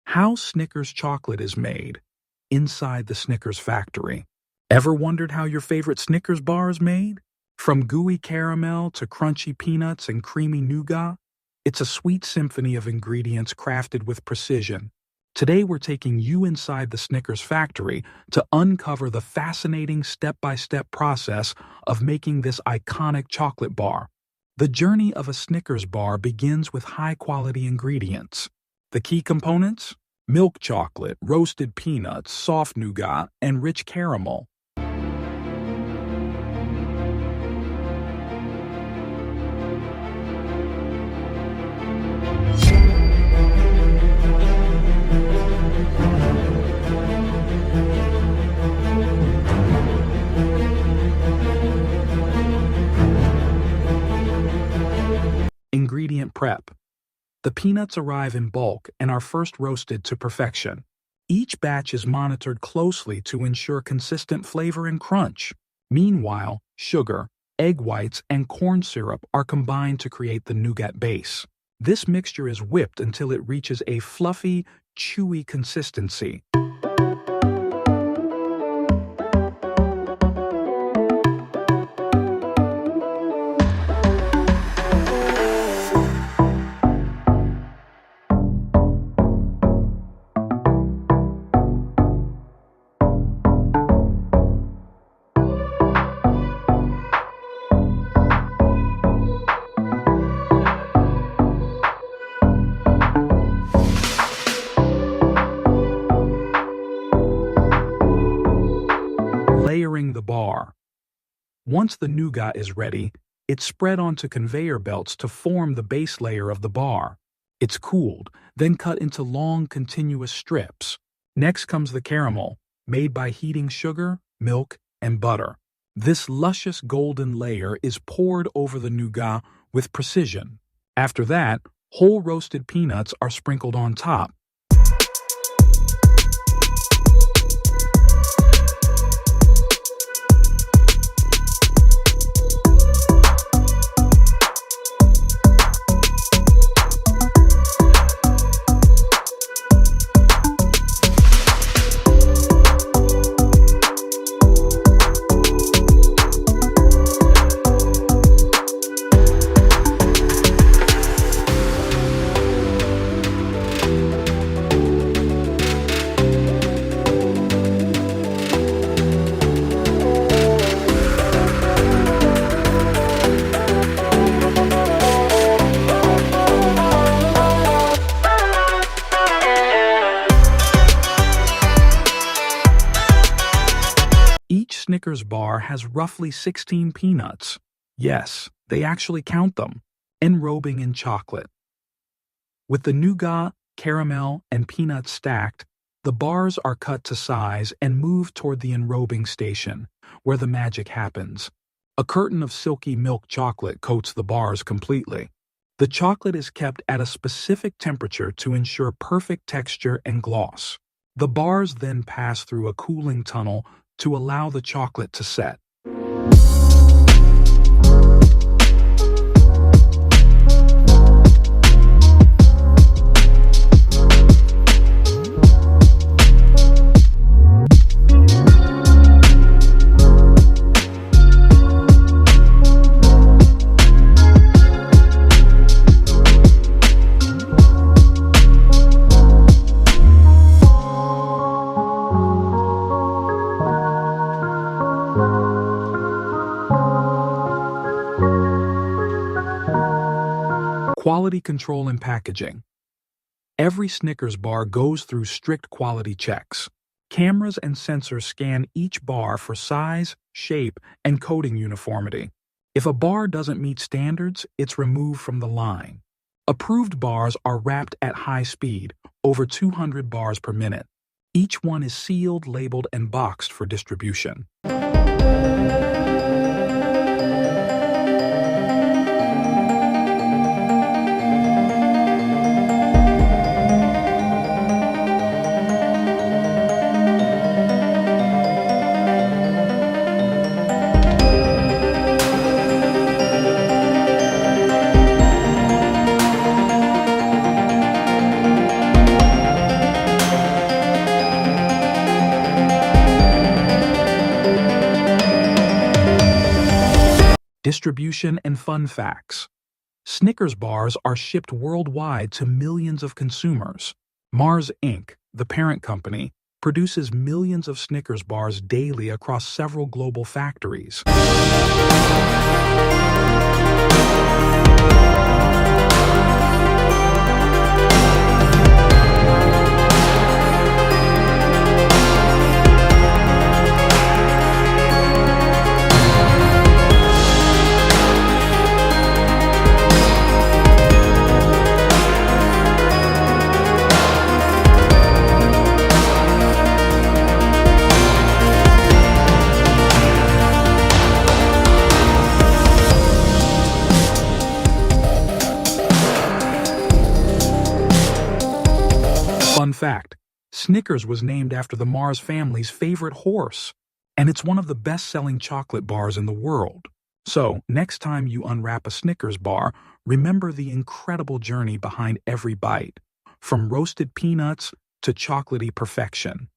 How Snickers chocolate is made inside the Snickers factory. Ever wondered how your favorite Snickers bar is made? From gooey caramel to crunchy peanuts and creamy nougat, it's a sweet symphony of ingredients crafted with precision. Today we're taking you inside the Snickers factory to uncover the fascinating step-by-step process of making this iconic chocolate bar. The journey of a Snickers bar begins with high-quality ingredients. The key components? Milk chocolate, roasted peanuts, soft nougat, and rich caramel. Ingredient prep. The peanuts arrive in bulk and are first roasted to perfection. Each batch is monitored closely to ensure consistent flavor and crunch. Meanwhile, sugar, egg whites, and corn syrup are combined to create the nougat base. This mixture is whipped until it reaches a fluffy, chewy consistency. Layering the bar. Once the nougat is ready, it's spread onto conveyor belts to form the base layer of the bar. It's cooled, then cut into long, continuous strips. Next comes the caramel, made by heating sugar, milk, and butter. This luscious golden layer is poured over the nougat with precision. After that, whole roasted peanuts are sprinkled on top. Each Snickers bar has roughly 16 peanuts. Yes, they actually count them, enrobing in chocolate. With the nougat, caramel, and peanuts stacked, the bars are cut to size and moved toward the enrobing station, where the magic happens. A curtain of silky milk chocolate coats the bars completely. The chocolate is kept at a specific temperature to ensure perfect texture and gloss. The bars then pass through a cooling tunnel to allow the chocolate to set. Quality control and packaging. Every Snickers bar goes through strict quality checks. Cameras and sensors scan each bar for size, shape, and coating uniformity. If a bar doesn't meet standards, it's removed from the line. Approved bars are wrapped at high speed, over 200 bars per minute. Each one is sealed, labeled, and boxed for distribution. Distribution and fun facts. Snickers bars are shipped worldwide to millions of consumers. Mars Inc., the parent company, produces millions of Snickers bars daily across several global factories. Fun fact, Snickers was named after the Mars family's favorite horse, and it's one of the best-selling chocolate bars in the world. So, next time you unwrap a Snickers bar, remember the incredible journey behind every bite, from roasted peanuts to chocolatey perfection.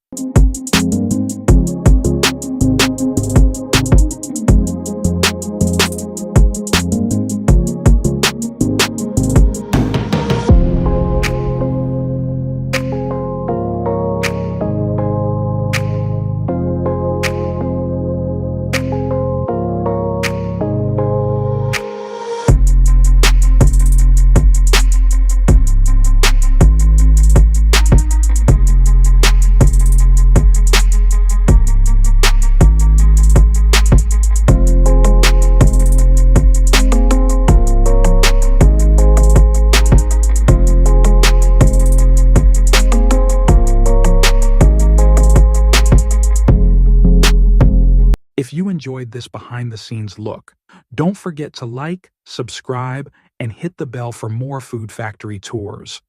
If you enjoyed this behind-the-scenes look, don't forget to like, subscribe, and hit the bell for more Food Factory tours.